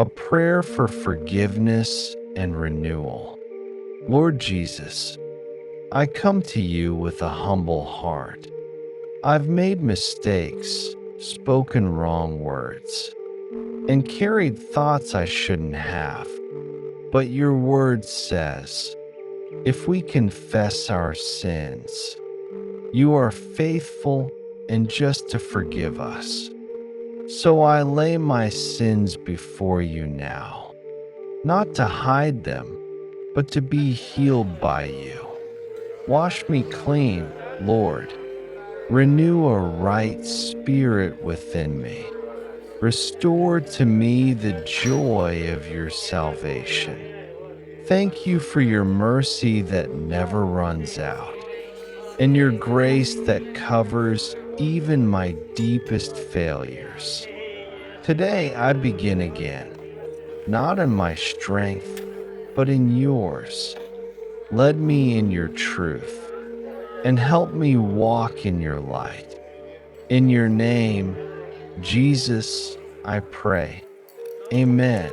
a prayer for forgiveness and renewal. Lord Jesus, I come to you with a humble heart. I've made mistakes, spoken wrong words, and carried thoughts I shouldn't have. But your word says, if we confess our sins, you are faithful and just to forgive us. So I lay my sins before you now, not to hide them, but to be healed by you. Wash me clean, Lord. Renew a right spirit within me. Restore to me the joy of your salvation. Thank you for your mercy that never runs out, and your grace that covers even my deepest failures. Today I begin again, not in my strength, but in yours. Lead me in your truth, and help me walk in your light. In your name, Jesus, I pray. Amen.